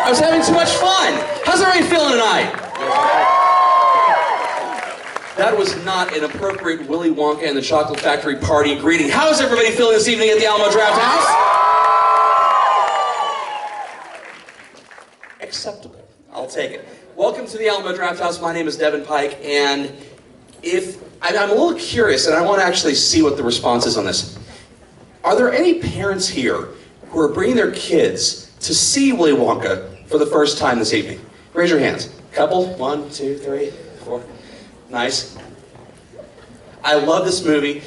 I was having too much fun. How's everybody feeling tonight? That was not an appropriate Willy Wonka and the Chocolate Factory party greeting. How is everybody feeling this evening at the Alamo Drafthouse? Acceptable. I'll take it. Welcome to the Alamo Drafthouse. My name is Devin Pike, and I'm a little curious, and I want to actually see what the response is on this. Are there any parents here who are bringing their kids to see Willy Wonka for the first time this evening? Raise your hands. Couple? 1, 2, 3, 4. Nice. I love this movie.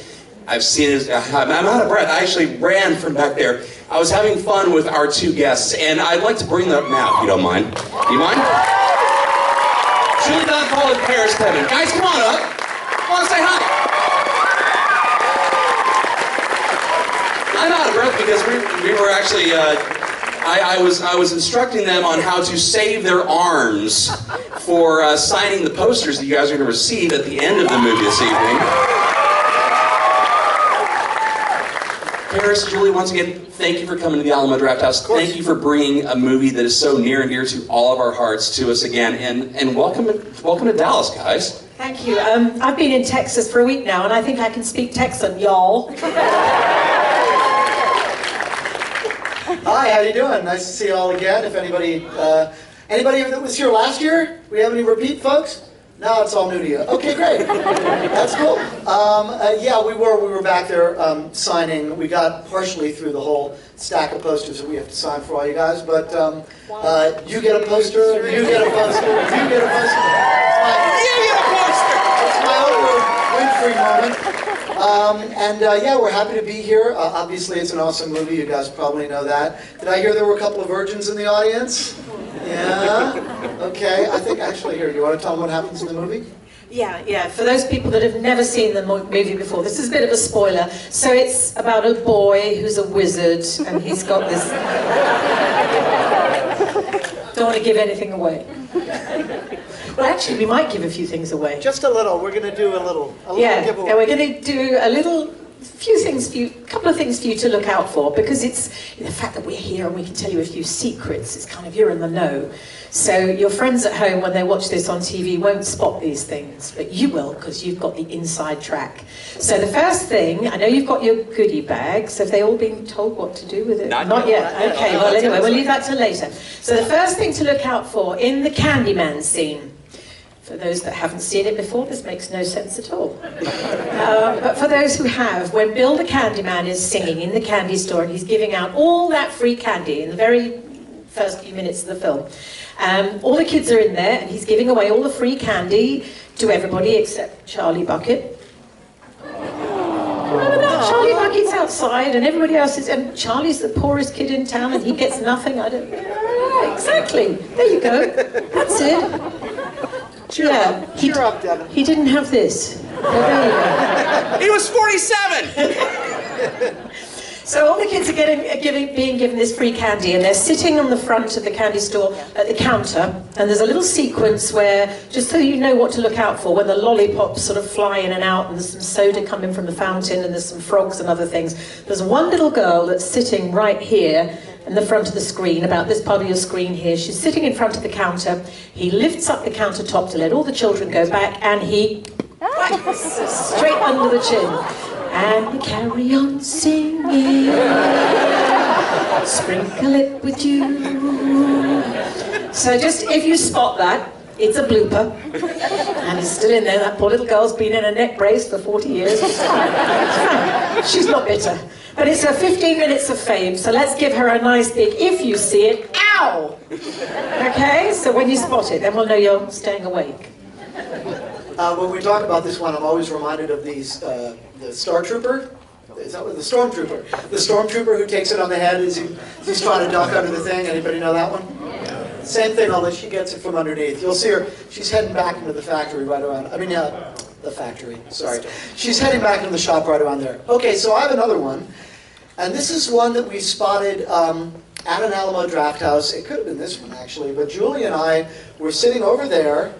I've seen it. I'm out of breath. I actually ran from back there. I was having fun with our two guests, and I'd like to bring them up now, if you don't mind. Do you mind? Julie Donald and Paris Themmen. Guys, come on up. Come on, say hi. I'm out of breath because we were actually, I was instructing them on how to save their arms for signing the posters that you guys are going to receive at the end of the movie this evening. Paris, Julie, once again, thank you for coming to the Alamo Drafthouse. Thank you for bringing a movie that is so near and dear to all of our hearts to us again. And welcome to Dallas, guys. Thank you. I've been in Texas for a week now, and I think I can speak Texan, y'all. Hi, how you doing? Nice to see you all again. If anybody that was here last year, we have any repeat folks? No, it's all new to you. Okay, great. That's cool. Yeah, we were back there signing. We got partially through the whole stack of posters that we have to sign for all you guys, but you get a poster, you get a poster, you get a poster. It's my Oprah Winfrey moment. Yeah, we're happy to be here. Obviously, it's an awesome movie. You guys probably know that. Did I hear there were a couple of virgins in the audience? Yeah? Okay. I think actually here, you want to tell them what happens in the movie? Yeah. For those people that have never seen the movie before, this is a bit of a spoiler. So it's about a boy who's a wizard, and he's got this... Don't want to give anything away. Well, actually, we might give a few things away. Just a little. We're going to do a little giveaway. Yeah, we're going to do a couple of things for you to look out for, because it's the fact that we're here and we can tell you a few secrets. It's kind of, you're in the know. So your friends at home, when they watch this on TV, won't spot these things, but you will, because you've got the inside track. So the first thing, I know you've got your goodie bags. Have they all been told what to do with it? Not yet. Okay, well anyway, we'll leave that till later. So the first thing to look out for in the Candyman scene, for those that haven't seen it before, this makes no sense at all. But for those who have, when Bill the Candyman is singing in the candy store and he's giving out all that free candy in the very first few minutes of the film, all the kids are in there and he's giving away all the free candy to everybody except Charlie Bucket. Remember that? Charlie Bucket's outside and everybody else is, and Charlie's the poorest kid in town and he gets nothing. Yeah, exactly. There you go. That's it. Cheer up, Devin. He didn't have this. There you go. He was 47! So all the kids are being given this free candy, and they're sitting on the front of the candy store at the counter, and there's a little sequence where, just so you know what to look out for, when the lollipops sort of fly in and out, and there's some soda coming from the fountain, and there's some frogs and other things. There's one little girl that's sitting right here in the front of the screen, about this part of your screen here. She's sitting in front of the counter. He lifts up the countertop to let all the children go back, and he whacks straight under the chin. And we carry on singing, sprinkle it with you. So just, if you spot that, it's a blooper. And it's still in there. That poor little girl's been in a neck brace for 40 years. She's not bitter. But it's her 15 minutes of fame, so let's give her a nice big, if you see it, ow! Okay, so when you spot it, then we'll know you're staying awake. When we talk about this one, I'm always reminded of these, the Star Trooper. Is that what, the Stormtrooper? The Stormtrooper who takes it on the head as he's trying to duck under the thing. Anybody know that one? Same thing, only she gets it from underneath. You'll see her, she's heading back into the factory right around, the factory, sorry. She's heading back into the shop right around there. Okay, so I have another one. And this is one that we spotted at an Alamo Drafthouse. It could have been this one, actually. But Julie and I were sitting over there,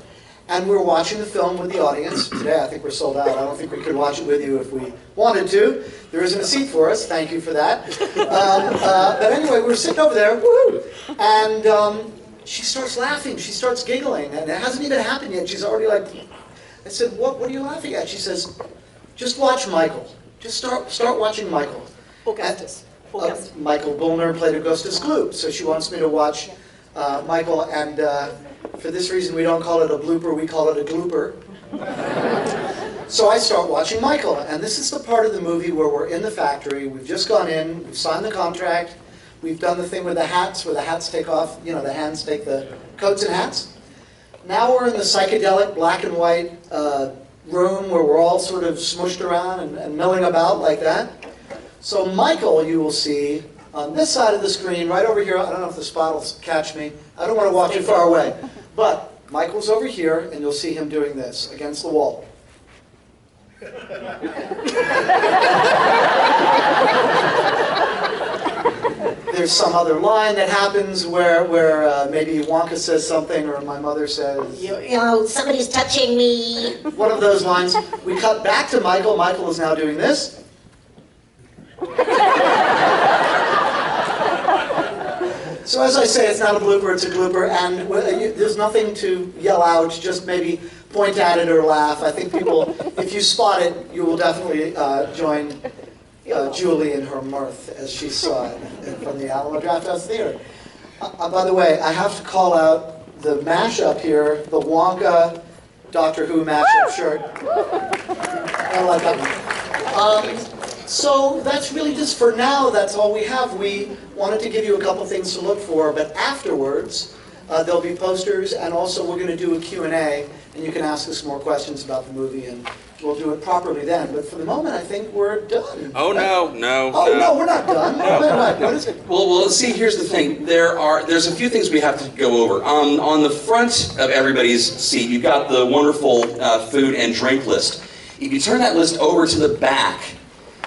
and we were watching the film with the audience. Today, I think we're sold out. I don't think we could watch it with you if we wanted to. There isn't a seat for us. Thank you for that. But anyway, we were sitting over there, woohoo! And she starts laughing, she starts giggling, and it hasn't even happened yet. She's already like, I said, what are you laughing at? She says, just watch Michael. Just start watching Michael. Augustus. Michael Bullner played Augustus Gloop, so she wants me to watch Michael, and for this reason we don't call it a blooper, we call it a glooper. So I start watching Michael, and this is the part of the movie where we're in the factory, we've just gone in, we've signed the contract, we've done the thing with the hats, where the hats take off, you know, the hands take the coats and hats. Now we're in the psychedelic black and white room where we're all sort of smushed around and milling about like that. So Michael, you will see, on this side of the screen, right over here, I don't know if the spot will catch me, I don't want to walk too far away, but Michael's over here, and you'll see him doing this, against the wall. There's some other line that happens where maybe Wonka says something, or my mother says, You know, somebody's touching me. one of those lines. We cut back to Michael. Michael is now doing this. So as I say, it's not a blooper, it's a glooper, and there's nothing to yell out, just maybe point at it or laugh. I think people, if you spot it, you will definitely join Julie in her mirth as she saw it from the Alamo Drafthouse Theater. By the way, I have to call out the mashup here, the Wonka Doctor Who mashup shirt. I like that one. So that's really just for now, that's all we have. We wanted to give you a couple things to look for, but afterwards there'll be posters, and also we're going to do a Q&A, and you can ask us more questions about the movie, and we'll do it properly then. But for the moment, I think we're done. Oh, no, We're not done. What is it? Well, see, here's the thing. There's a few things we have to go over. On the front of everybody's seat, you've got the wonderful food and drink list. If you turn that list over to the back,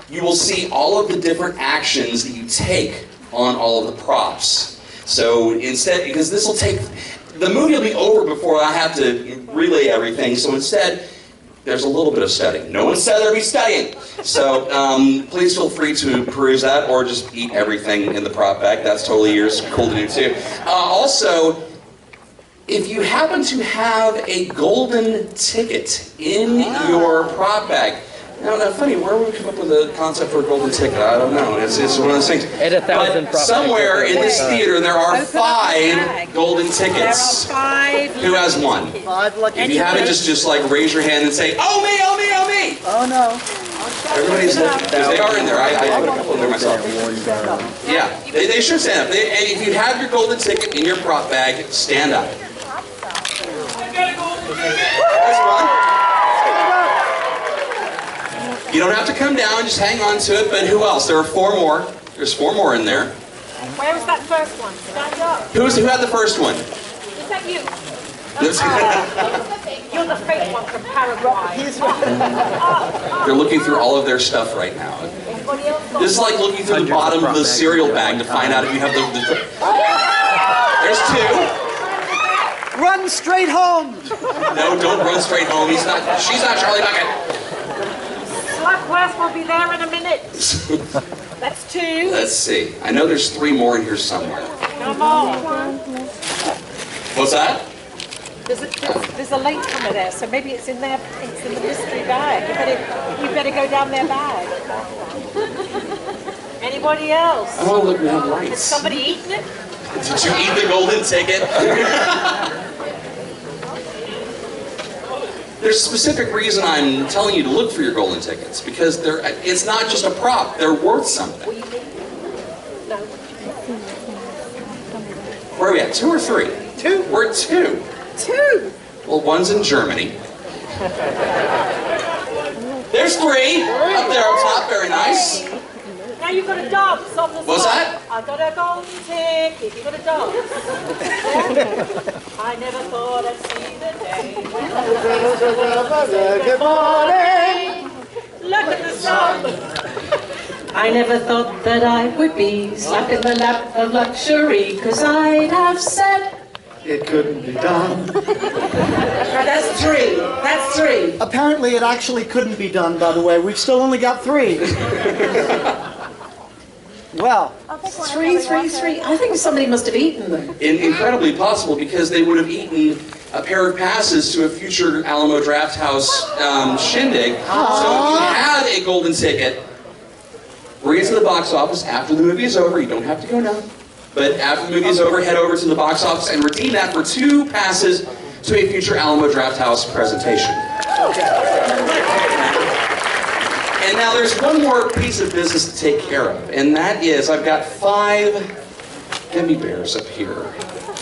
you will see all of the different actions that you take on all of the props. So instead, because this will take, the movie will be over before I have to relay everything, so instead, there's a little bit of studying. No one said there'd be studying. So please feel free to peruse that, or just eat everything in the prop bag. That's totally yours, cool to do too. Also, if you happen to have a golden ticket in your prop bag, now, funny, where would we come up with a concept for a golden ticket? I don't know. It's one of those things. But somewhere in this theater, there are 5 golden tickets. There are 5. Who has one? 5 lucky. If you haven't, just like raise your hand and say, "Oh me, oh me, oh me!" Oh no. Everybody's looking, because they are in there. I put a couple in there myself. Yeah, they should stand up. And if you have your golden ticket in your prop bag, stand up. There's one. You don't have to come down, just hang on to it, but who else? There are 4 more. There's 4 more in there. Where was that first one? Stand up. Who had the first one? Is that you? You're the fake one from Paraguay. They're looking through all of their stuff right now. Anybody else? This is like looking through the bottom of the cereal bag to find out if you have the There's 2. Run straight home. No, don't run straight home. She's not Charlie Bucket. Slapworth will be there in a minute. That's 2. Let's see. I know there's 3 more in here somewhere. Come on. What's that? There's a latecomer there, so maybe it's in there. It's in the mystery bag. You better go down their bag. Anybody else? Oh, look, we have Has lights. somebody eaten it? Did you eat the golden ticket? There's a specific reason I'm telling you to look for your golden tickets, because it's not just a prop, they're worth something. No. Where are we at, 2 or 3? 2. We're at 2. 2. Well, one's in Germany. There's 3 up there on top, very nice. Now you've got to dance on the What's spot. that? I've got a golden ticket. You've got to dance. I never thought I'd see the day. Good morning. Look at the sun. I never thought that I would be stuck in the lap of luxury, 'cause I'd have said It couldn't be done. That's 3. That's 3. Apparently it actually couldn't be done, by the way. We've still only got 3. Well, Three. I think somebody must have eaten them. Incredibly possible because they would have eaten a pair of passes to a future Alamo Drafthouse shindig. So if you had a golden ticket, bring it to the box office after the movie is over. You don't have to go now. But after the movie is over, head over to the box office and redeem that for 2 passes to a future Alamo Drafthouse presentation. And now there's one more piece of business to take care of, and that is I've got 5 gummy bears up here.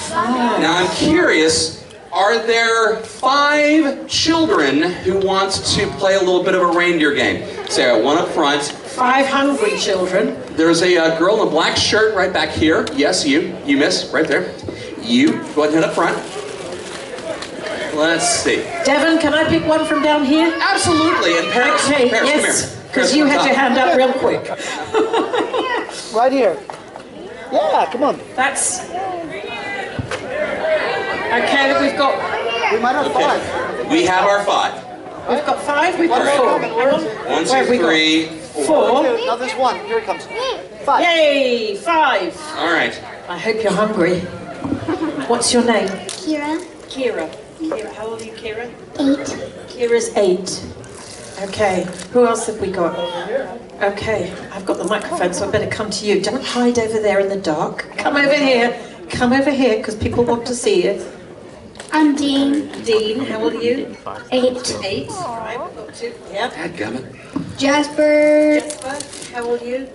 Now I'm curious, are there 5 children who want to play a little bit of a reindeer game? So I got one up front. 5 hungry children. There's a girl in a black shirt right back here. Yes, you miss, right there. You, go ahead and head up front. Let's see. Devon, can I pick one from down here? Absolutely, and Paris, Okay, Paris, yes, come because here. you had your hand up real quick. right here. Yeah, come on. That's... Okay, we've got We might have Okay. 5. We have our 5. 5, we've got All right. 4. Hang on. 1, Where have 2, we got? 3, 4. Now there's 1. Here he comes. 5. Yay, 5. All right. I hope you're hungry. What's your name? Kira, Kira. How old are you, Kira? 8. Kira's 8. Okay, who else have we got? Okay, I've got the microphone, so I better come to you. Don't hide over there in the dark. Come over here. Come over here, because people want to see you. I'm Dean, Dean, how old are you? 8. 8. Right, we've got 2. Yep. Dadgummit. Jasper, Jesper, how old are you?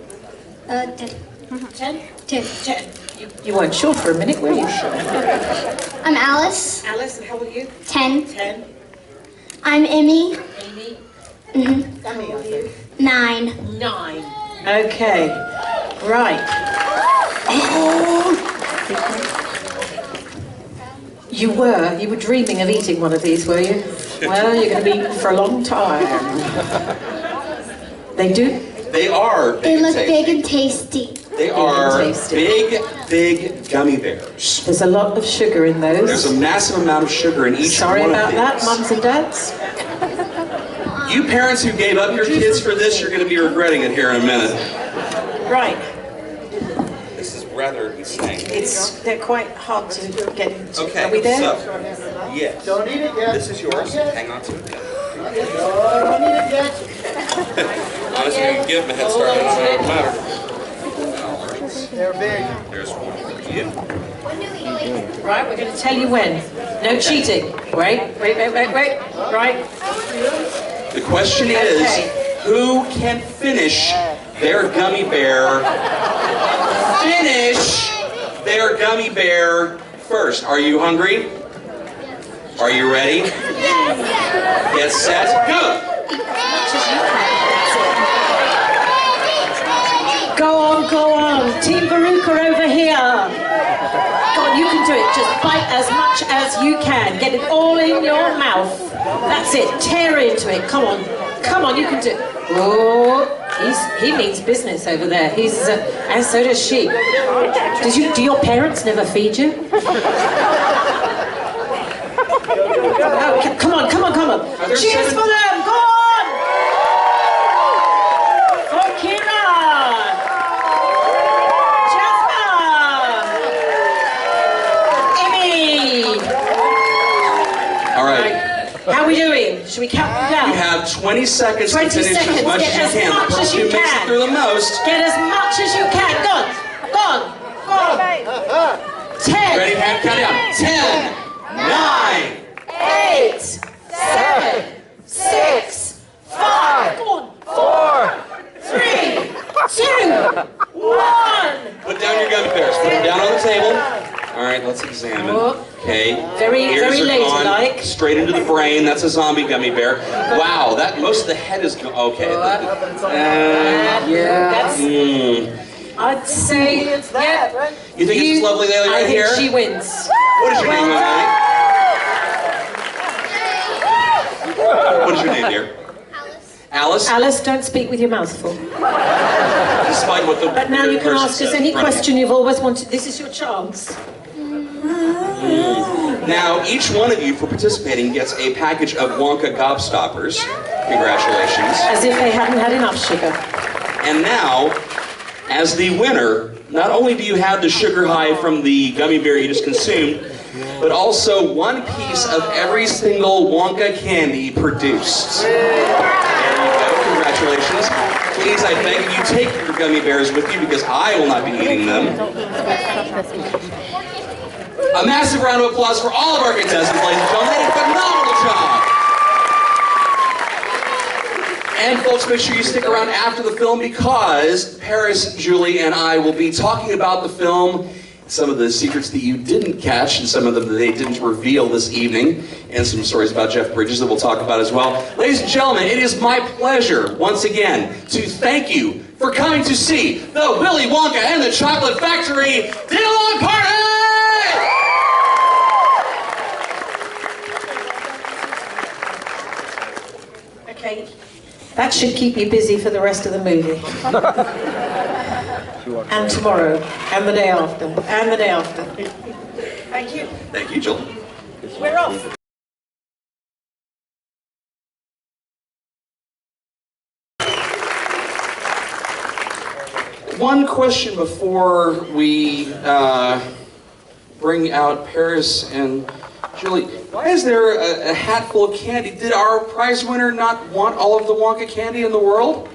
10. 10? 10. 10. You weren't sure for a minute, were you? I'm Alice, Alice, and how old are you? 10. 10. I'm Emmy, Amy, mm-hmm. how old are you? 9. 9. Okay, right. Oh! You were dreaming of eating one of these, were you? Well, you're going to be eating for a long time. They do? They are big They and look tasty. big and tasty. They and are tasty. big gummy bears. There's a lot of sugar in those. There's a massive amount of sugar in each Sorry one about of that, these. mums and dads. You parents who gave up your kids for this, you're going to be regretting it here in a minute. Right. This is rather insane. They're quite hard to get into. Okay, Are we there? so, yes. Don't eat it yet. This is yours. Hang on to it. Don't eat it yet. Honestly, you can give them a head start. It doesn't matter. They're big. There's one for you. Right, we're going to tell you when. No cheating. Wait. Right. The question is, who can finish their gummy bear? Finish their gummy bear first. Are you hungry? Are you ready? Get set, go! Go on. Team Veruca over here. Go on, you can do it. Just bite as much as you can. Get it all in your mouth. That's it. Tear into it. Come on, you can do it. Oh, he means business over there. And so does she. Do your parents never feed you? Oh, come on. Cheers for them. Go on. For Kira. Jasper. Emmy. All right. How are we doing? Should we count them down? You have 20 seconds 20 to finish seconds. as much Get as you can. as much The as person you who makes can. it through the most. Get as much as you can. Go on. 10. Ready, hand, count down. 10, 9, 8, 7, 6, 5, 4, 3, 2, 1. Put down your gummy bears. Put them down on the table. All right, let's examine. Okay. Very Ears are gone ladylike. straight into the brain. That's a zombie gummy bear. Wow, most of the head is gone. Okay. That's, I'd say, yeah. You think it's this lovely lady I right think here? she wins. What is your name, Well lady? What is your name, dear? Alice. Alice, don't speak with your mouth full. Despite what the But now you can person ask us said. any Right. question you've always wanted. This is your chance. Now, each one of you, for participating, gets a package of Wonka Gobstoppers. Congratulations. As if they hadn't had enough sugar. And now, as the winner, not only do you have the sugar high from the gummy bear you just consumed, but also one piece of every single Wonka candy produced. There you go, congratulations. Please, I beg you, take your gummy bears with you because I will not be eating them. A massive round of applause for all of our contestants, ladies and gentlemen. They did a phenomenal job. And folks, make sure you stick around after the film because Paris, Julie, and I will be talking about the film, some of the secrets that you didn't catch, and some of them that they didn't reveal this evening, and some stories about Jeff Bridges that we'll talk about as well. Ladies and gentlemen, it is my pleasure, once again, to thank you for coming to see the Willy Wonka and the Chocolate Factory Deal-On Party! Okay. That should keep you busy for the rest of the movie. And tomorrow, and the day after, and the day after. Thank you. Thank you, Jill. We're off. One question before we bring out Paris and Julie. Why is there a hat full of candy? Did our prize winner not want all of the Wonka candy in the world?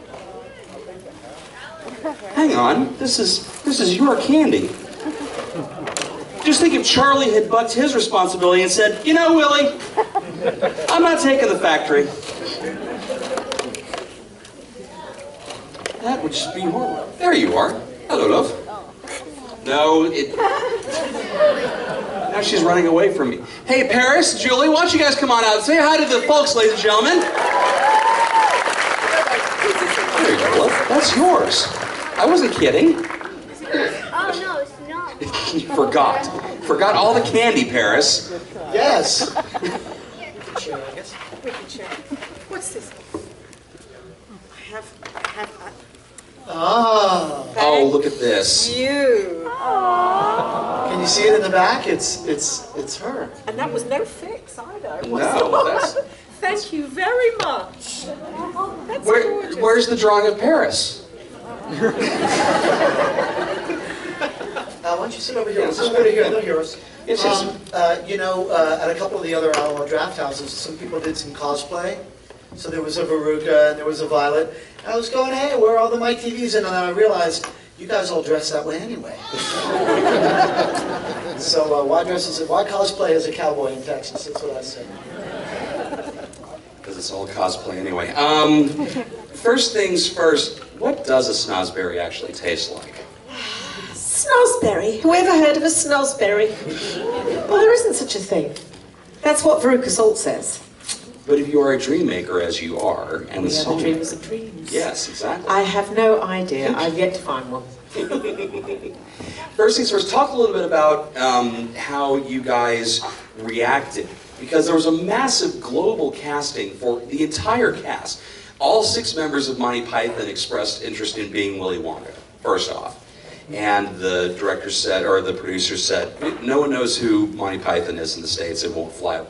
Hang on, this is your candy. Just think if Charlie had bucked his responsibility and said, you know, Willie, I'm not taking the factory. That would just be horrible. There you are. Hello, love. No, now she's running away from me. Hey, Paris, Julie, why don't you guys come on out? Say hi to the folks, ladies and gentlemen. There you go, love. That's yours. I wasn't kidding. Oh, no, it's not. You forgot. Forgot all the candy, Paris. Yes. What's this? I have Ah. Oh, look at this. you. Can you see it in the back? It's her. And that was no fix either. No, that's... Thank you very much. That's gorgeous. Where's the drawing of Paris? Why don't you sit over here? Let's just go to here. They'll hear us. Yes, yes. You know, at a couple of the other Alamo Drafthouses, some people did some cosplay. So there was a Veruca and there was a Violet. And I was going, hey, where are all the my TVs? And then I realized, you guys all dress that way anyway. So why cosplay as a cowboy in Texas? That's what I said. Because it's all cosplay anyway. First things first, what does a snozberry actually taste like? Snozberry. Who ever heard of a snozberry? Well, there isn't such a thing. That's what Veruca Salt says. But if you are a dream maker, as you are, and We the are the song... dreamers of dreams. Yes, exactly. I have no idea. I've yet to find one. First things first, talk a little bit about how you guys reacted. Because there was a massive global casting for the entire cast. All 6 members of Monty Python expressed interest in being Willy Wonka, first off. And the director said, or the producer said, no one knows who Monty Python is in the States, it won't fly.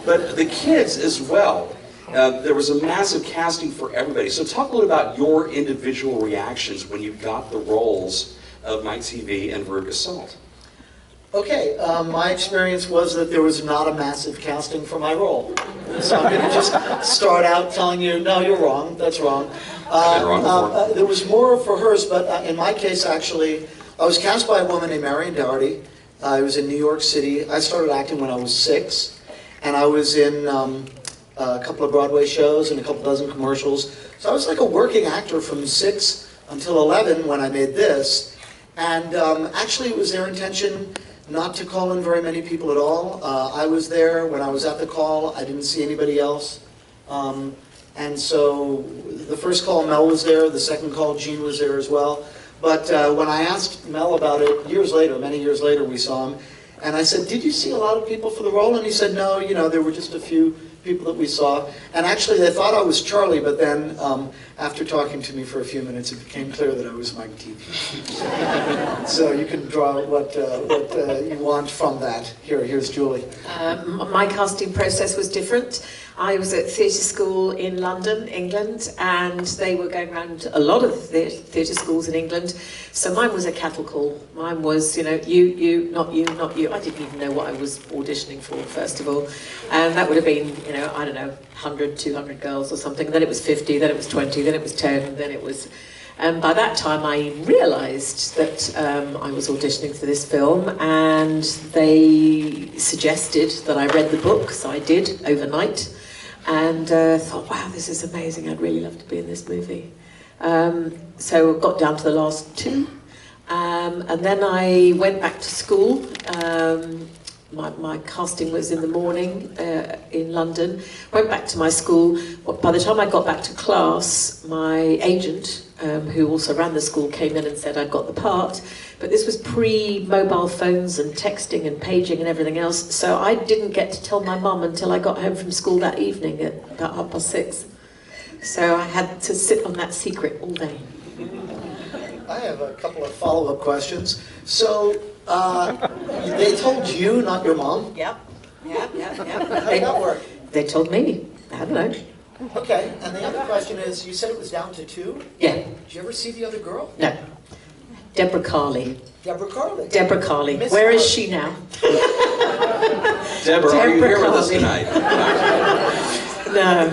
But the kids as well, there was a massive casting for everybody. So talk a little about your individual reactions when you got the roles of Mike TeeVee and Veruca Salt. Okay, my experience was that there was not a massive casting for my role. So I'm going to just start out telling you, no, you're wrong, that's wrong. There was more for hers, but in my case, actually, I was cast by a woman named Marion Doherty. I was in New York City. I started acting when I was 6, and I was in a couple of Broadway shows and a couple dozen commercials. So I was like a working actor from 6 until 11 when I made this. And actually, it was their intention not to call in very many people at all. I was there when I was at the call. I didn't see anybody else. And so the first call, Mel was there. The second call, Gene was there as well. But when I asked Mel about it years later, many years later, we saw him. And I said, did you see a lot of people for the role? And he said, no, you know, there were just a few people that we saw. And actually, they thought I was Charlie, but then after talking to me for a few minutes, it became clear that I was Mike TeeVee. So you can draw what you want from that. Here's Julie. My casting process was different. I was at theatre school in London, England, and they were going around a lot of theatre schools in England. So mine was a cattle call. Mine was, you, not you, not you. I didn't even know what I was auditioning for, first of all. And that would have been, I don't know, 100, 200 girls or something. Then it was 50, then it was 20, then it was 10, then it was... And by that time I realised that I was auditioning for this film, and they suggested that I read the book, so I did overnight, and thought, wow, this is amazing, I'd really love to be in this movie. So I got down to the last two, and then I went back to school. My casting was in the morning in London. Went back to my school. By the time I got back to class, my agent, who also ran the school, came in and said I'd got the part. But this was pre-mobile phones and texting and paging and everything else, so I didn't get to tell my mum until I got home from school that evening at about 6:30. So I had to sit on that secret all day. I have a couple of follow-up questions. So, they told you, not your mom? Yep. How did that work? They told me. I don't know. Okay, and the other question is, you said it was down to 2? Yeah. Did you ever see the other girl? No. Deborah Carley. Deborah Carley. Deborah Carley. Miss Where is Carley. she now? Deborah, are you here with us Carley. tonight? No.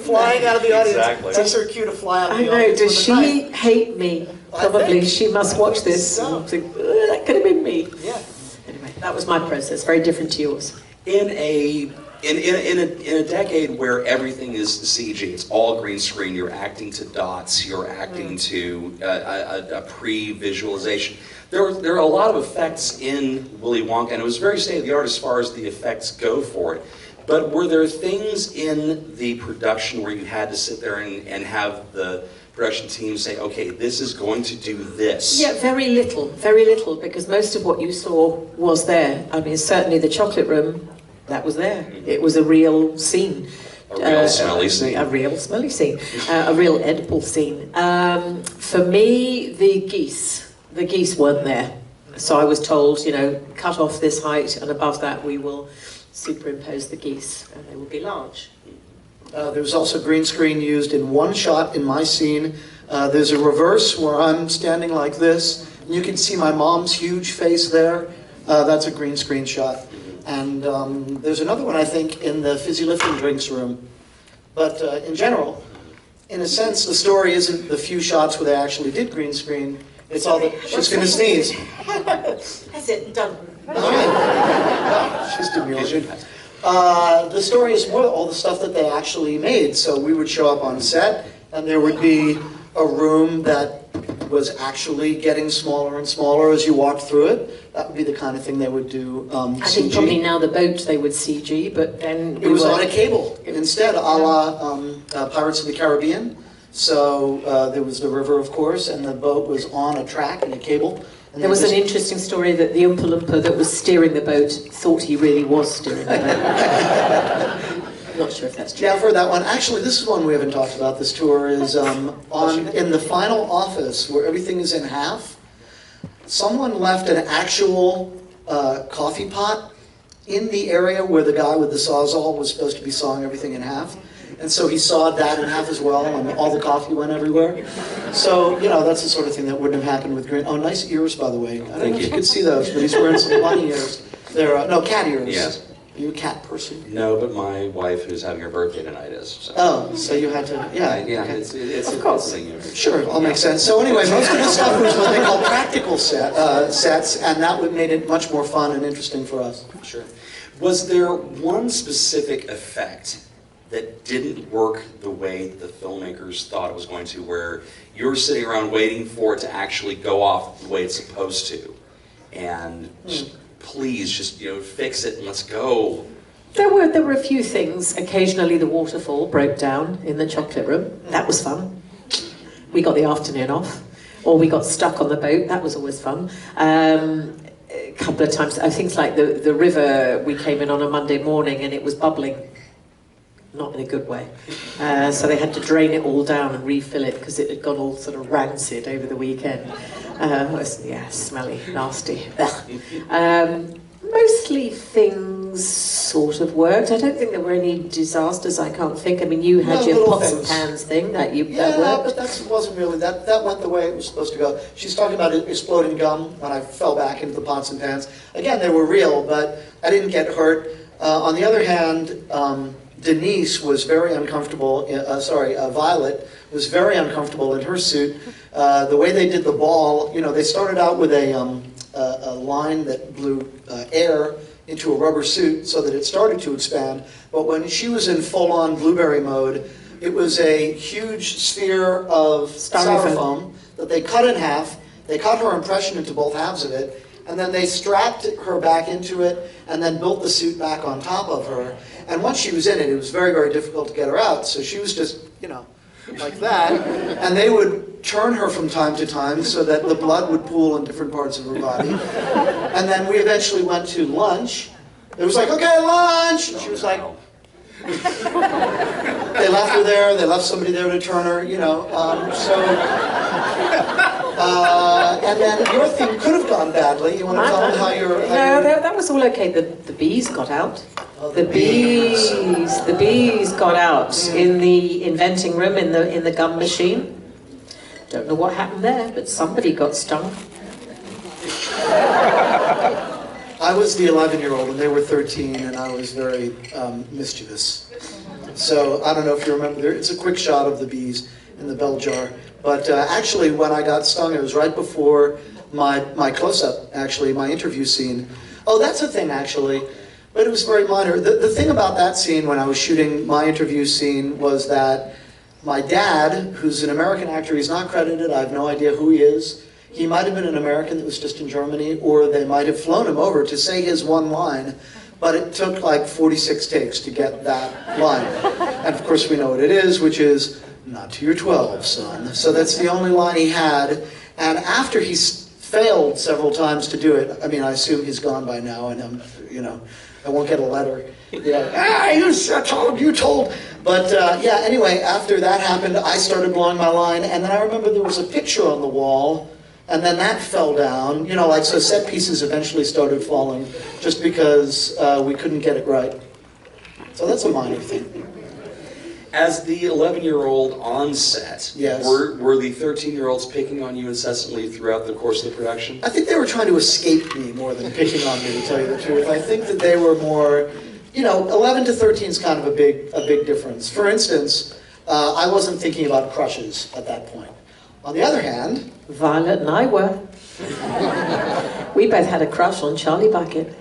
Flying out of the audience. Exactly. It's her cue to fly out of I the know. audience. Does with a she knife. hate me? I Probably. think- She must watch this. so. And think, that could have been me. Yeah. Anyway, that was my process. Very different to yours. In a decade where everything is CG, it's all green screen, you're acting to dots, you're acting to a pre-visualization. There are a lot of effects in Willy Wonka, and it was very state-of-the-art as far as the effects go for it. But were there things in the production where you had to sit there and have the production team say, okay, this is going to do this? Yeah, very little, because most of what you saw was there. I mean, certainly the chocolate room, that was there. It was a real scene. A real smelly scene. A real smelly scene. A real edible scene. For me, the geese weren't there. So I was told, cut off this height, and above that we will superimpose the geese, and they will be large. There was also green screen used in one shot in my scene. There's a reverse where I'm standing like this. And you can see my mom's huge face there. That's a green screen shot. And there's another one, I think, in the fizzy lifting drinks room. But in general, in a sense, the story isn't the few shots where they actually did green screen. It's all that she's going to sneeze. That's it, done. She's demure. The story is more all the stuff that they actually made. So we would show up on set, and there would be a room that was actually getting smaller and smaller as you walked through it. That would be the kind of thing they would do I think CG. probably now the boat they would CG, but then It was on a cable instead, a la Pirates of the Caribbean. So there was the river, of course, and the boat was on a track and a cable. And There was an interesting story that the Oompa Loompa that was steering the boat thought he really was steering the boat. I'm not sure if that's true. Yeah, I've heard that one. Actually, this is one we haven't talked about. This tour is in the final office where everything is in half. Someone left an actual coffee pot in the area where the guy with the Sawzall was supposed to be sawing everything in half. And so he sawed that in half as well, and all the coffee went everywhere. So, that's the sort of thing that wouldn't have happened with Green. Oh, nice ears, by the way. I don't know if you could see those, but he's wearing some bunny ears. They're, no, cat ears. Yes. Are you a cat person? No, but my wife, who's having her birthday tonight, is. So. Oh, so you had to, yeah. Yeah, okay. it's Of course. a thing. Sure, it all makes sense. So anyway, most of the stuff was what they call practical sets, and that would made it much more fun and interesting for us. Sure. Was there one specific effect that didn't work the way the filmmakers thought it was going to, where you're sitting around waiting for it to actually go off the way it's supposed to, and please just fix it and let's go? There were a few things. Occasionally the waterfall broke down in the chocolate room. That was fun. We got the afternoon off. Or we got stuck on the boat. That was always fun. A couple of times, things like the river, we came in on a Monday morning and it was bubbling. not in a good way. So they had to drain it all down and refill it because it had gone all sort of rancid over the weekend. It was, yeah, smelly, nasty. Mostly things sort of worked. I don't think there were any disasters. I can't think. I mean, you had your pots and pans thing that that worked. But that wasn't really that went the way it was supposed to go. She's talking about exploding gum when I fell back into the pots and pans. Again, they were real, but I didn't get hurt. On the other hand, Denise was very uncomfortable. Violet was very uncomfortable in her suit. The way they did the ball, you know, they started out with a line that blew air into a rubber suit so that it started to expand. But when she was in full-on blueberry mode, it was a huge sphere of styrofoam that they cut in half. They cut her impression into both halves of it, and then they strapped her back into it and then built the suit back on top of her. And once she was in it, it was very, very difficult to get her out. So she was just, you know, like that. And they would turn her from time to time so that the blood would pool in different parts of her body. And then we eventually went to lunch. It was like, okay, lunch! And she was like... They left her there, they left somebody there to turn her, you know. And then your thing could have gone badly. You want to tell them how you're... No, that was all okay. The bees got out. The bees got out in the inventing room in the gum machine. Don't know what happened there, but somebody got stung. I was the 11-year-old and they were 13, and I was very mischievous. So I don't know if you remember, it's a quick shot of the bees in the bell jar. But actually, when I got stung, it was right before my close-up, actually, my interview scene. Oh, that's a thing, actually. But it was very minor. The thing about that scene when I was shooting my interview scene was that my dad, who's an American actor, he's not credited, I have no idea who he is. He might have been an American that was just in Germany, or they might have flown him over to say his one line, but it took like 46 takes to get that line. And of course we know what it is, which is, not to your 12, son. So that's the only line he had. And after he failed several times to do it, I mean, I assume he's gone by now, and you know, I won't get a letter. Yeah, you told. But yeah, anyway, after that happened, I started blowing my line, and then I remember there was a picture on the wall, and then that fell down. You know, like, so set pieces eventually started falling just because we couldn't get it right. So that's a minor thing. As the 11-year-old on set, yes. were the 13-year-olds picking on you incessantly throughout the course of the production? I think they were trying to escape me more than picking on me, to tell you the truth. I think that they were more, you know, 11 to 13 is kind of a big difference. For instance, I wasn't thinking about crushes at that point. On the other hand... Violet and I were. We both had a crush on Charlie Bucket.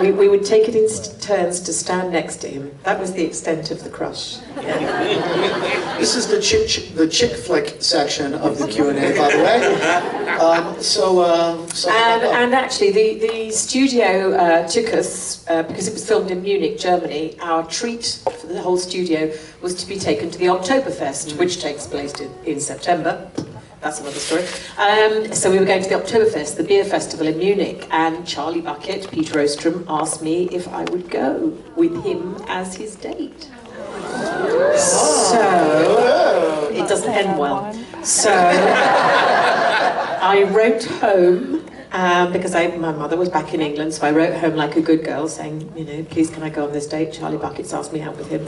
We would take it in turns to stand next to him. That was the extent of the crush. Yeah. This is the chick flick section of the Q&A, by the way. And actually, the studio took us, because it was filmed in Munich, Germany, our treat for the whole studio was to be taken to the Oktoberfest, which takes place in September. That's another story. So we were going to the Oktoberfest, the beer festival in Munich, and Charlie Bucket, Peter Ostrom, asked me if I would go with him as his date. So, it doesn't end well. So, I wrote home, because my mother was back in England, so I wrote home like a good girl saying, you know, please can I go on this date? Charlie Bucket's asked me out with him.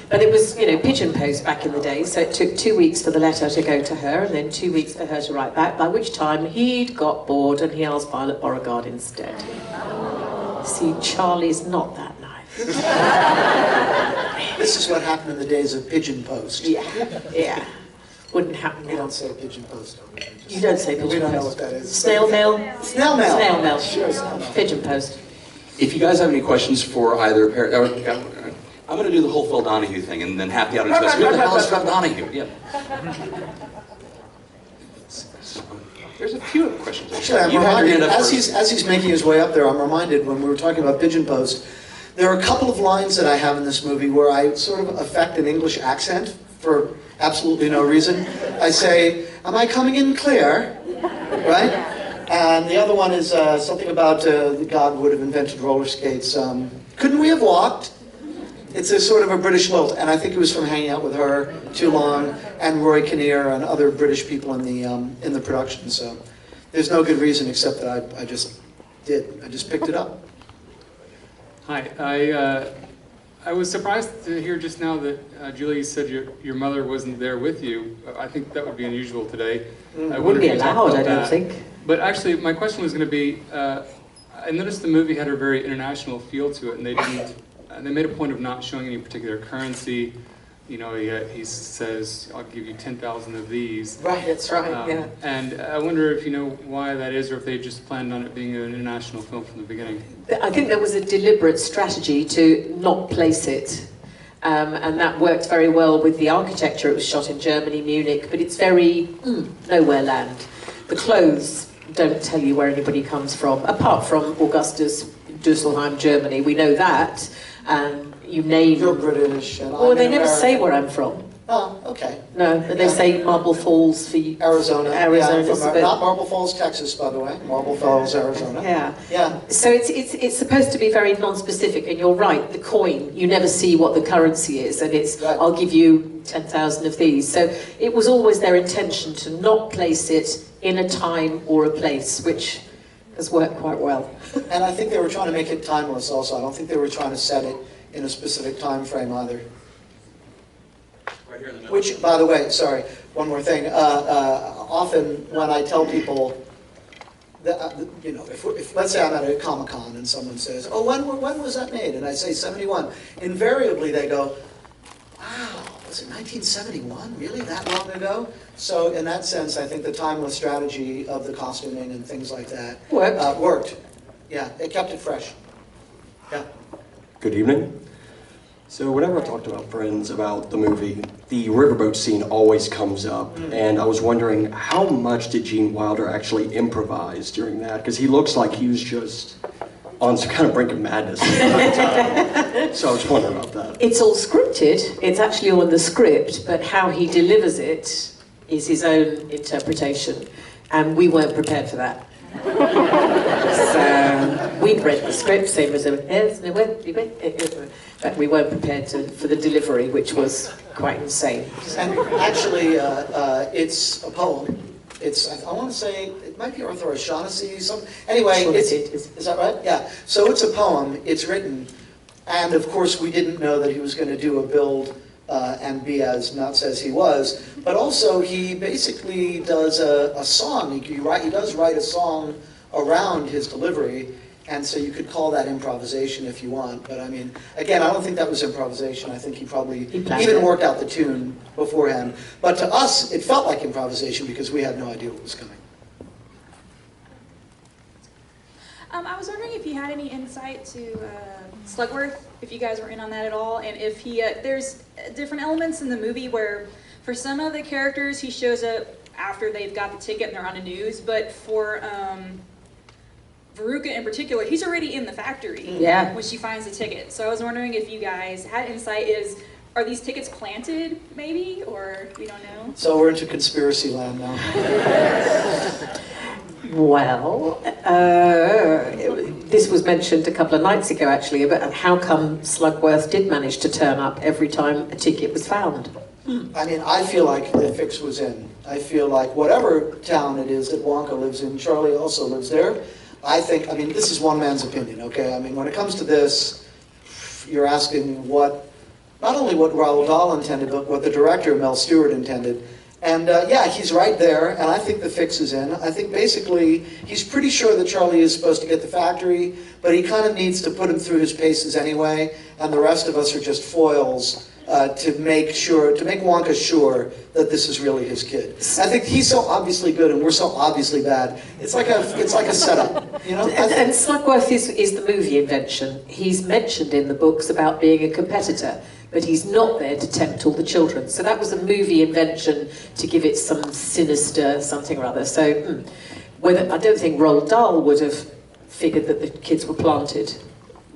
But it was, you know, pigeon post back in the day, so it took 2 weeks for the letter to go to her, and then 2 weeks for her to write back, by which time he'd got bored and he asked Violet Beauregarde instead. See, Charlie's not that nice. This is what happened in the days of pigeon post. Yeah. Wouldn't happen We now. don't say pigeon post. You don't say pigeon post. We don't know what that is. Snail mail? Snail mail. Snail mail. Sure, snail mail. Pigeon post. If you guys have any questions for either parent, I'm going to do the whole Phil Donahue thing and then happy audience goes, who the hell is Phil Donahue? Yep. There's a few questions. Actually, I'm reminded, as he's making his way up there, I'm reminded when we were talking about pigeon post, there are a couple of lines that I have in this movie where I sort of affect an English accent for absolutely no reason. I say, am I coming in clear? Right? And the other one is something about God would have invented roller skates. Couldn't we have walked? It's a sort of a British lilt, and I think it was from hanging out with her too long, and Roy Kinnear and other British people in the production. So there's no good reason except that I just did. I just picked it up. Hi, I was surprised to hear just now that Julie said your mother wasn't there with you. I think that would be unusual today. I Wouldn't be if you talked allowed, about I don't that. think. But actually, my question was going to be, I noticed the movie had a very international feel to it, and they didn't. They made a point of not showing any particular currency. You know, he says, "I'll give you 10,000 of these." Right, that's right, yeah. And I wonder if you know why that is, or if they just planned on it being an international film from the beginning. I think there was a deliberate strategy to not place it. And that worked very well with the architecture. It was shot in Germany, Munich, but it's very nowhere land. The clothes don't tell you where anybody comes from, apart from Augustus, Dusselheim, Germany. We know that. You name... You're British. And Well, I'm they never American. say where I'm from. Oh, okay. No, but they say Marble Falls for you. Arizona. Arizona. Yeah, not Marble Falls, Texas, by the way. Marble Falls, Arizona. Yeah. Yeah. So it's supposed to be very non-specific, and you're right, the coin, you never see what the currency is, and it's, Right. I'll give you 10,000 of these. So it was always their intention to not place it in a time or a place, which has worked quite well. And I think they were trying to make it timeless also. I don't think they were trying to set it in a specific time frame either. Right here in the middle. Which, by the way, sorry, one more thing. Often when I tell people, that, you know, if let's say I'm at a Comic-Con and someone says, "Oh, when was that made?" and I say 71, invariably they go, "Wow, was it 1971? Really, that long ago?" So in that sense, I think the timeless strategy of the costuming and things like that worked. Yeah, it kept it fresh. Yeah. Good evening. So whenever I talk to my friends about the movie, the riverboat scene always comes up, and I was wondering how much did Gene Wilder actually improvise during that? Because he looks like he was just on some kind of brink of madness the entire time. So I was wondering about that. It's all scripted, it's actually all in the script, but how he delivers it is his own interpretation, and we weren't prepared for that. So we'd read the script, same as but we weren't prepared for the delivery, which was quite insane. And actually, it's a poem. It's, I want to say, it might be Arthur O'Shaughnessy. Anyway, is that right? Yeah. So it's a poem. It's written, and of course we didn't know that he was going to do a build and be as nuts as he was. But also he basically does a song. He does write a song around his delivery. And so you could call that improvisation if you want. But I mean, again, I don't think that was improvisation. I think he probably even worked out the tune beforehand. But to us, it felt like improvisation because we had no idea what was coming. I was wondering if you had any insight to Slugworth, if you guys were in on that at all, and if he, there's different elements in the movie where for some of the characters he shows up after they've got the ticket and they're on the news, but for Veruca in particular, he's already in the factory when she finds the ticket. So I was wondering if you guys had insight, are these tickets planted maybe, or we don't know? So we're into conspiracy land now. Well, this was mentioned a couple of nights ago actually, about how come Slugworth did manage to turn up every time a ticket was found. I mean, I feel like the fix was in. I feel like whatever town it is that Wonka lives in, Charlie also lives there. I think, I mean, this is one man's opinion, okay? I mean, when it comes to this, you're asking not only what Roald Dahl intended, but what the director, Mel Stewart, intended. And yeah, he's right there, and I think the fix is in. I think basically, he's pretty sure that Charlie is supposed to get the factory, but he kind of needs to put him through his paces anyway, and the rest of us are just foils to make Wonka sure that this is really his kid. I think he's so obviously good and we're so obviously bad. It's like a setup, you know. And Slugworth is the movie invention. He's mentioned in the books about being a competitor, but he's not there to tempt all the children. So that was a movie invention to give it some sinister something or other. So I don't think Roald Dahl would have figured that the kids were planted.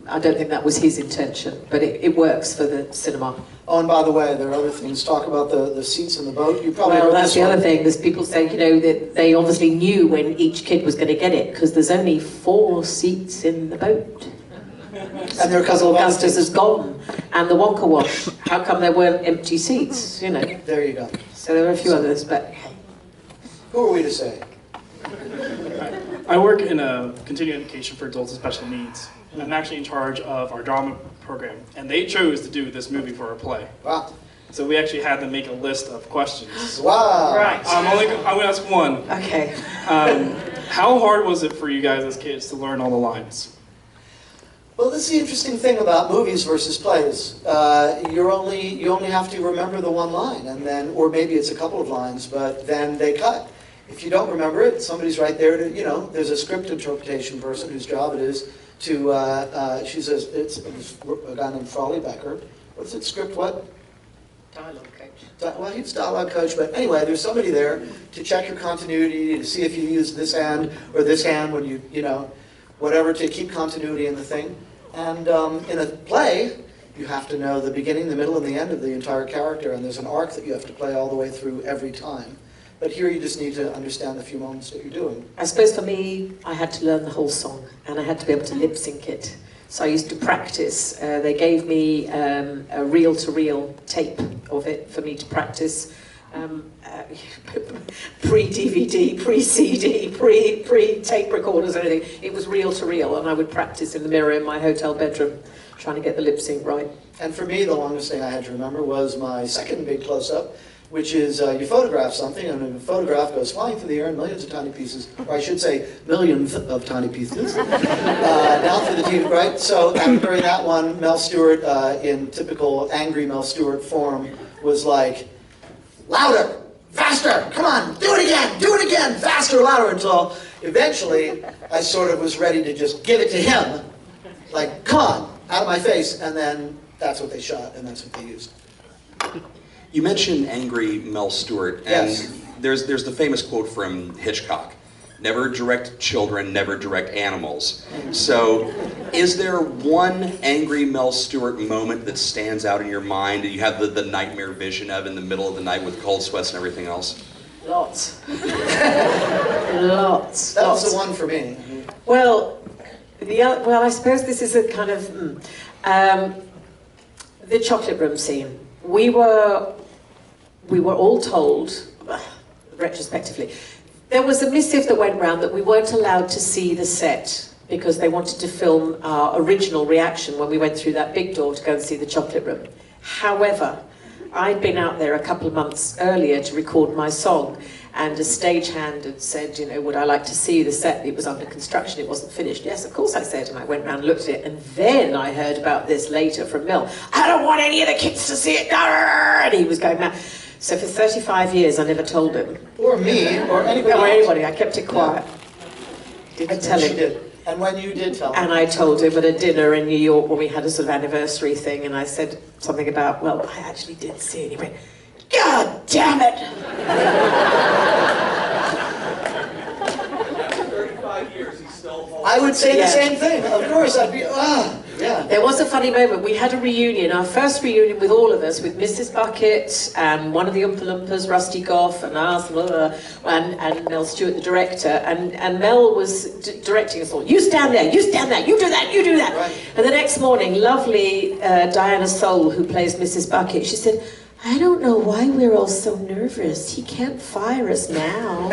I don't think that was his intention, but it works for the cinema. Oh, and by the way, there are other things. Talk about the seats in the boat. You probably Well, heard that's this the one. other thing. There's people say, you know, that they obviously knew when each kid was going to get it because there's only 4 seats in the boat. And there are a because couple of Augustus other is gone. And the Wonka wash, how come there weren't empty seats, you know? There you go. So there were a few others, but Who are we to say? I work in a continuing education for adults with special needs. And I'm actually in charge of our drama program. And they chose to do this movie for our play. Wow. So we actually had them make a list of questions. Wow. right. I'm going to ask one. Okay. How hard was it for you guys as kids to learn all the lines? Well, this is the interesting thing about movies versus plays. You only have to remember the one line, and then, or maybe it's a couple of lines, but then they cut. If you don't remember it, somebody's right there to, there's a script interpretation person whose job it is to, she says, it's a guy named Frawley Becker. What's it, script what? Dialogue coach. Well, he's a dialogue coach, but anyway, there's somebody there to check your continuity, to see if you use this hand or this hand when whatever, to keep continuity in the thing. And in a play, you have to know the beginning, the middle, and the end of the entire character, and there's an arc that you have to play all the way through every time. But here you just need to understand the few moments that you're doing. I suppose for me, I had to learn the whole song, and I had to be able to lip sync it. So I used to practice. They gave me a reel-to-reel tape of it for me to practice. Pre-DVD, pre-CD, pre-tape recorders, anything. It was reel-to-reel, and I would practice in the mirror in my hotel bedroom, trying to get the lip sync right. And for me, the longest thing I had to remember was my second big close-up, which is you photograph something, and the photograph goes flying through the air in millions of tiny pieces, or I should say millions of tiny pieces, down through the TV, right? So during that one, Mel Stewart, in typical angry Mel Stewart form, was like, louder, faster, come on, do it again, faster, louder, until eventually I sort of was ready to just give it to him, like, come on, out of my face, and then that's what they shot, and that's what they used. You mentioned angry Mel Stewart, and Yes. there's the famous quote from Hitchcock: "Never direct children, never direct animals." So, is there one angry Mel Stewart moment that stands out in your mind that you have the nightmare vision of in the middle of the night with cold sweats and everything else? Lots. Lots. That was lots. the one for me. Well, I suppose this is a kind of the chocolate room scene. We were all told, retrospectively, there was a missive that went round that we weren't allowed to see the set because they wanted to film our original reaction when we went through that big door to go and see the chocolate room. However, I'd been out there a couple of months earlier to record my song, and a stagehand had said, would I like to see the set? It was under construction, it wasn't finished. Yes, of course I said, and I went round and looked at it, and then I heard about this later from Mel. I don't want any of the kids to see it, and he was going mad. So for 35 years, I never told him. Or me, or anybody Or else. anybody, I kept it quiet. Didn't tell She him. did. And when you did tell And him, I told him at a dinner in New York when we had a sort of anniversary thing, and I said something about, well, I actually did see it. He went, God damn it! 35 years, he's still I would say Yeah. the same thing. Of course, I'd be, yeah. There was a funny moment. We had a reunion, our first reunion with all of us, with Mrs. Bucket and one of the Oompa Loompas, Rusty Goff, and us, and Mel Stewart, the director. And Mel was directing us all. You stand there, you stand there, you do that, you do that. Right. And the next morning, lovely Diana Soul, who plays Mrs. Bucket, she said, I don't know why we're all so nervous. He can't fire us now.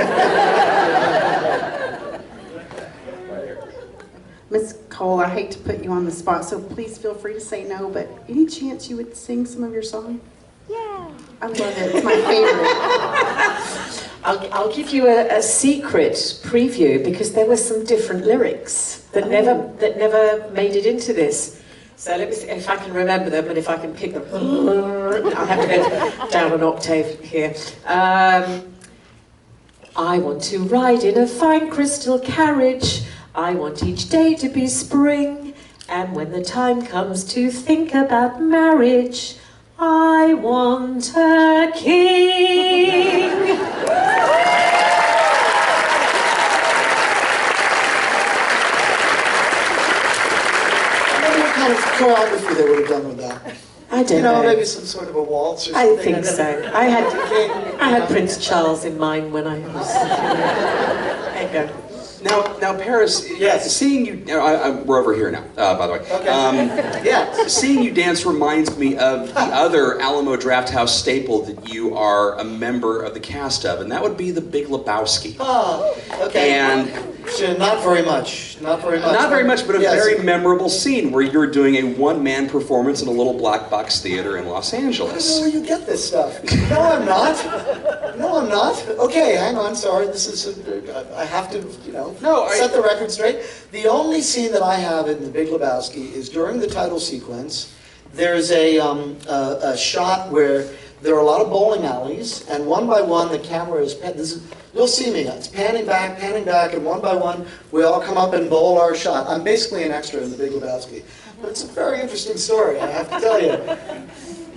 Miss Cole, I hate to put you on the spot, so please feel free to say no, but any chance you would sing some of your song? Yeah. I love it. It's my favorite. I'll give you a secret preview because there were some different lyrics that never made it into this. So let me see if I can remember them and if I can pick them. I'll have to go down an octave here. I want to ride in a fine crystal carriage. I want each day to be spring. And when the time comes to think about marriage, I want a king. What kind of choreography they would have done with that? I don't know. Maybe some sort of a waltz or I something. think so. I had Prince Charles in mind when I was. There you go. Now, Paris. Yes. Seeing you, we're over here now. By the way. Okay. Yeah. Seeing you dance reminds me of the other Alamo Drafthouse staple that you are a member of the cast of, and that would be The Big Lebowski. Oh, okay. And not very much. Not very much. not very much, but a Yes. very memorable scene where you're doing a one-man performance in a little black box theater in Los I don't know Angeles. where you get this stuff. No, I'm not. No, I'm not. Okay, hang on. Sorry, this is. I have to, set the record straight. The only scene that I have in The Big Lebowski is during the title sequence. There's a shot where there are a lot of bowling alleys, and one by one the camera is. You'll see me. It's panning back, and one by one we all come up and bowl our shot. I'm basically an extra in The Big Lebowski, but it's a very interesting story. I have to tell you.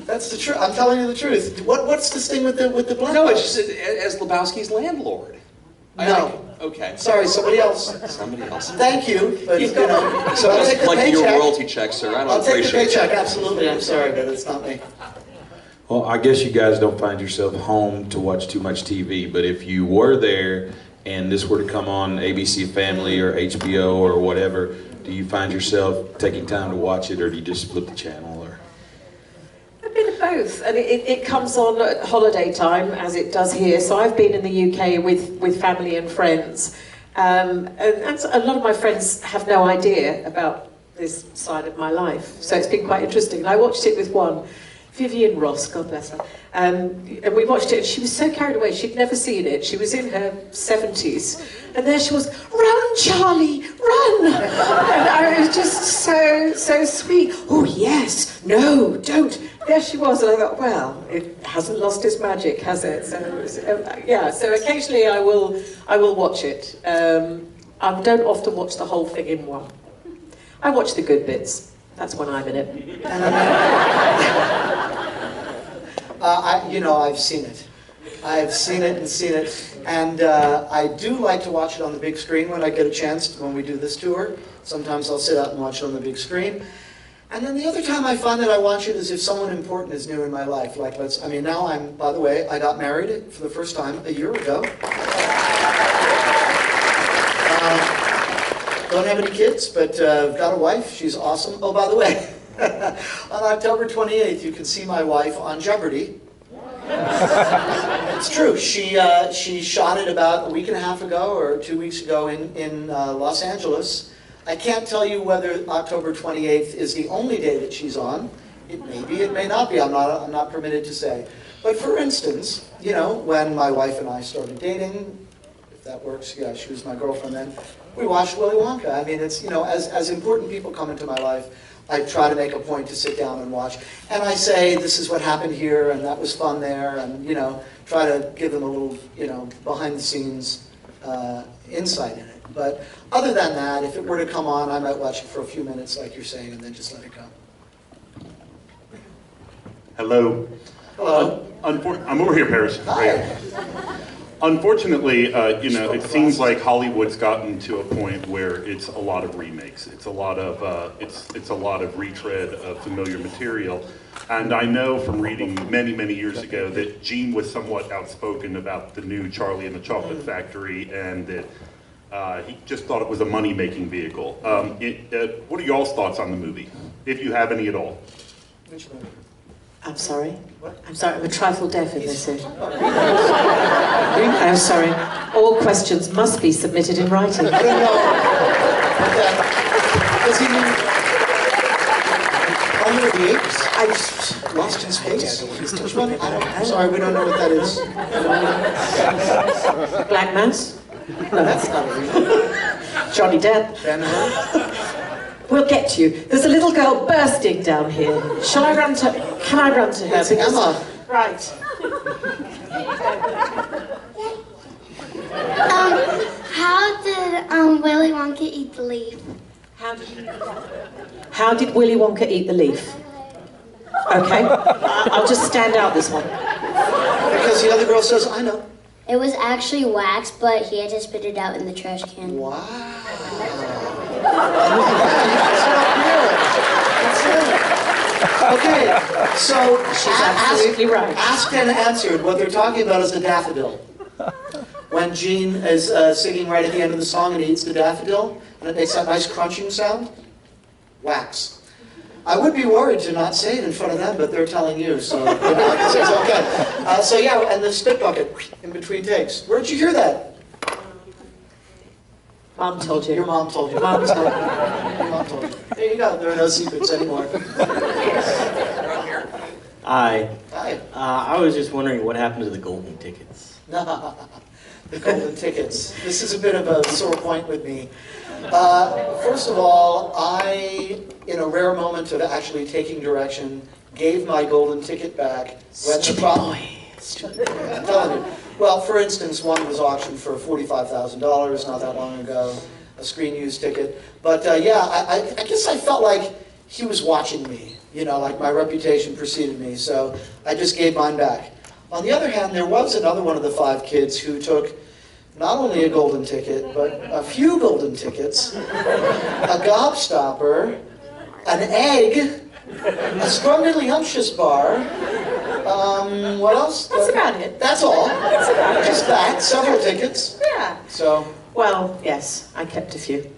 That's the truth. I'm telling you the truth. What's this thing with the black? No, box? it's just as Lebowski's landlord. No. Okay. Sorry, somebody else. Somebody else. Thank you, but So I'll take the collecting your paycheck. royalty check, sir. I don't I'll take the appreciate paycheck. it. Absolutely. I'm sorry, but it's not me. Well, I guess you guys don't find yourself home to watch too much TV, but if you were there and this were to come on ABC Family or HBO or whatever, do you find yourself taking time to watch it, or do you just flip the channel? Or A bit of both, and it comes on at holiday time, as it does here. So I've been in the UK with family and friends, and a lot of my friends have no idea about this side of my life. So it's been quite interesting. And I watched it with one, Vivian Ross, God bless her, and we watched it, and she was so carried away. She'd never seen it. She was in her 70s, and there she was, "Run, Charlie, run!" And it was just so sweet. "Oh yes, no, don't." There she was, and I thought, well, it hasn't lost its magic, has it? So yeah. So occasionally I will watch it. I don't often watch the whole thing in one. I watch the good bits. That's when I'm in it. I've seen it. I've seen it, and I do like to watch it on the big screen when I get a chance, when we do this tour. Sometimes I'll sit out and watch it on the big screen. And then the other time I find that I watch it is if someone important is new in my life. Like, now by the way, I got married for the first time a year ago. Don't have any kids, but I've got a wife. She's awesome. Oh, by the way, on October 28th, you can see my wife on Jeopardy! It's true. She shot it about a week and a half ago or 2 weeks ago in Los Angeles. I can't tell you whether October 28th is the only day that she's on. It may be, it may not be. I'm not permitted to say. But for instance, when my wife and I started dating, if that works, yeah, she was my girlfriend then. We watched Willy Wonka. I mean, it's, as important people come into my life, I try to make a point to sit down and watch. And I say, this is what happened here, and that was fun there, and, try to give them a little, behind the scenes insight in it. But other than that, if it were to come on, I might watch it for a few minutes, like you're saying, and then just let it go. Hello. Hello. I'm over here, Paris. Hi. Unfortunately, it seems like Hollywood's gotten to a point where it's a lot of remakes. It's a lot of it's a lot of retread of familiar material. And I know from reading many years ago that Gene was somewhat outspoken about the new Charlie and the Chocolate Factory, and that he just thought it was a money-making vehicle. What are y'all's thoughts on the movie, if you have any at all? Which movie? I'm sorry. I'm sorry, I'm a trifle deaf in this. I'm sorry. All questions must be submitted in writing. I don't know. Does he mean Planet of the Apes? I've lost in space. Which one? I'm sorry, we don't know what that is. Black Mass? No, that's not a real. Johnny Depp? Ben-Hur? We'll get to you. There's a little girl bursting down here. Shall I run to... Can I run to her? It's Emma. Right. How did Willy Wonka eat the leaf? How did Willy Wonka eat the leaf? Okay. I'll just stand out this one. Because the other girl says, I know. It was actually wax, but he had to spit it out in the trash can. Wow. Okay, so she's absolutely right. Asked and answered. What they're talking about is the daffodil. when Gene is singing right at the end of the song and he eats the daffodil, and it makes that nice crunching sound? Wax. I would be worried to not say it in front of them, but they're telling you, so I guess it's okay. So yeah, and the spit bucket in between takes. Where'd you hear that? Mom told you. Your mom told you. Mom told you. Your mom told you. There you go. There are no secrets anymore. Hi. Hi. I was just wondering what happened to the golden tickets. The golden tickets. This is a bit of a sore point with me. First of all, I, in a rare moment of actually taking direction, gave my golden ticket back when the problem. I'm telling you. Well, for instance, one was auctioned for $45,000 not that long ago, a screen use ticket. But yeah, I guess I felt like he was watching me. You know, like my reputation preceded me, so I just gave mine back. On the other hand, there was another one of the 5 kids who took not only a golden ticket, but a few golden tickets, a gobstopper, an egg, a scrumdiddlyumptious bar. What else? That's about it. That's all. That's about it. Just that. Several tickets. Yeah. So. Well, yes, I kept a few.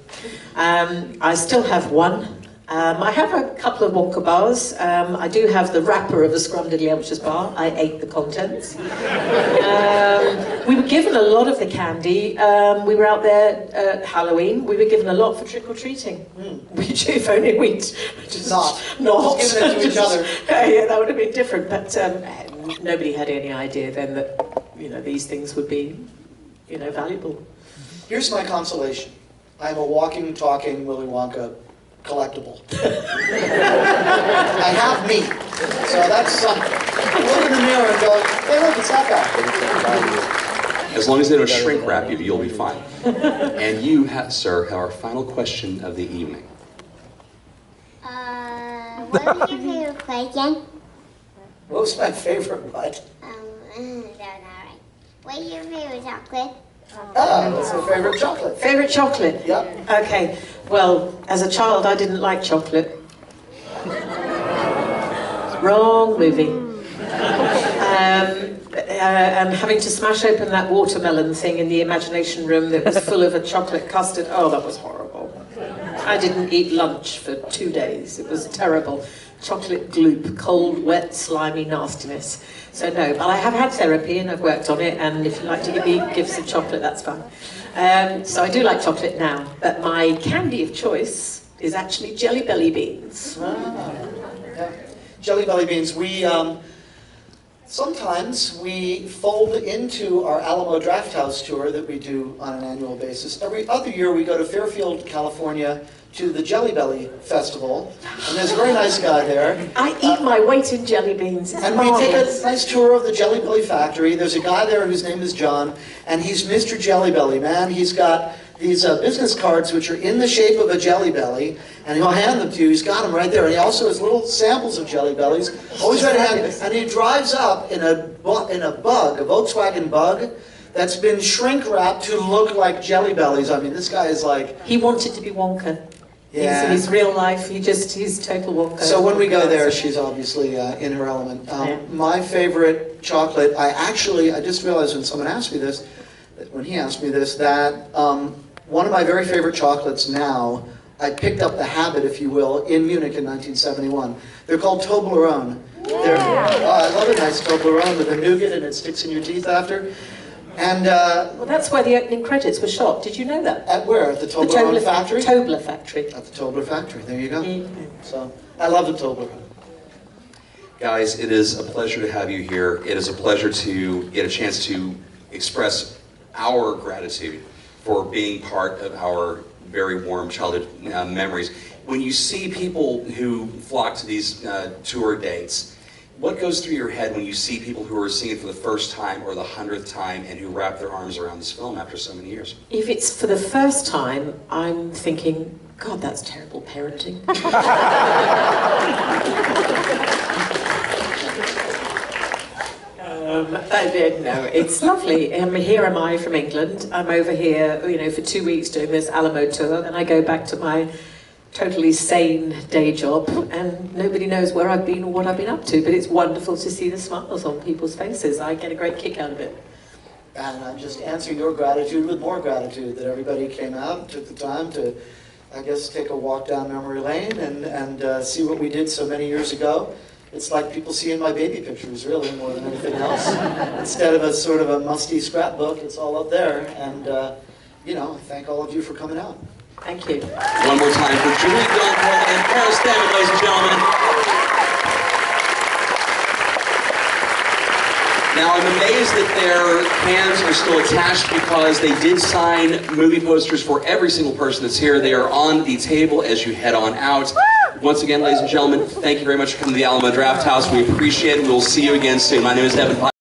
I still have one. I have a couple of Wonka bars. I do have the wrapper of a scrumdiddlyumptious bar. I ate the contents. We were given a lot of the candy. We were out there at Halloween. We were given a lot for trick-or-treating. Which, if only we'd just not giving it to each other. Yeah, that would have been different. But nobody had any idea then that, you know, these things would be, you know, valuable. Here's my consolation. I'm a walking, talking Willy Wonka collectible. I have me. So that's something. I look in the mirror and go, hey look, it's that guy. As long as they don't shrink wrap you, you'll be fine. And you, sir, have our final question of the evening. What was your favorite play again? What was my favorite what? Don't know, right. What is your favorite chocolate? What's your favorite chocolate? Favorite chocolate? Yep. Okay. Well, as a child, I didn't like chocolate. Wrong movie. And having to smash open that watermelon thing in the imagination room that was full of a chocolate custard, oh, that was horrible. I didn't eat lunch for 2 days. It was terrible. Chocolate gloop, cold, wet, slimy nastiness. So no, but I have had therapy and I've worked on it, and if you like to give me gifts of chocolate, that's fine. So I do like chocolate now, but my candy of choice is actually Jelly Belly beans. Yeah. Jelly Belly beans. We sometimes we fold into our Alamo Drafthouse tour that we do on an annual basis. Every other year we go to Fairfield, California, to the Jelly Belly Festival, and there's a very nice guy there. I eat my weight in jelly beans. It's and marvelous. we take a nice tour of the Jelly Belly factory. There's a guy there whose name is John, and he's Mr. Jelly Belly, man. He's got these business cards which are in the shape of a Jelly Belly, and he'll hand them to you. He's got them right there, and he also has little samples of Jelly Bellies, always ready to hand. And he drives up in a Volkswagen Bug, that's been shrink wrapped to look like Jelly Bellies. I mean, this guy is like... He wanted to be Wonka. Yeah. His real life, he's total Wonka. So when we go there, she's obviously in her element. My favorite chocolate, I just realized when someone asked me this, when he asked me this, that one of my very favorite chocolates now, I picked up the habit, if you will, in Munich in 1971. They're called Toblerone. I love a nice Toblerone with a nougat and it sticks in your teeth after. And well, that's where the opening credits were shot. Did you know that? At where? At the Toblerone factory? Tobler factory. At the Tobler factory. There you go. So I love the Toblerone. Guys, it is a pleasure to have you here. It is a pleasure to get a chance to express our gratitude for being part of our very warm childhood memories. When you see people who flock to these tour dates, what goes through your head when you see people who are seeing it for the first time or the 100th time and who wrap their arms around this film after so many years? If it's for the first time, I'm thinking, God, that's terrible parenting. No, it's lovely. Here am I from England. I'm over here, you know, for 2 weeks doing this Alamo tour, and I go back to my totally sane day job, and nobody knows where I've been or what I've been up to, but it's wonderful to see the smiles on people's faces. I get a great kick out of it. And I'm just answering your gratitude with more gratitude that everybody came out and took the time to, I guess, take a walk down memory lane and see what we did so many years ago. It's like people seeing my baby pictures, really, more than anything else. Instead of a sort of a musty scrapbook, it's all up there. And, you know, thank all of you for coming out. Thank you. One more time for Julie Dunkel and Paris Themmen, ladies and gentlemen. Now, I'm amazed that their hands are still attached because they did sign movie posters for every single person that's here. They are on the table as you head on out. Once again, ladies and gentlemen, thank you very much for coming to the Alamo Drafthouse. We appreciate it. We'll see you again soon. My name is Devin Pike.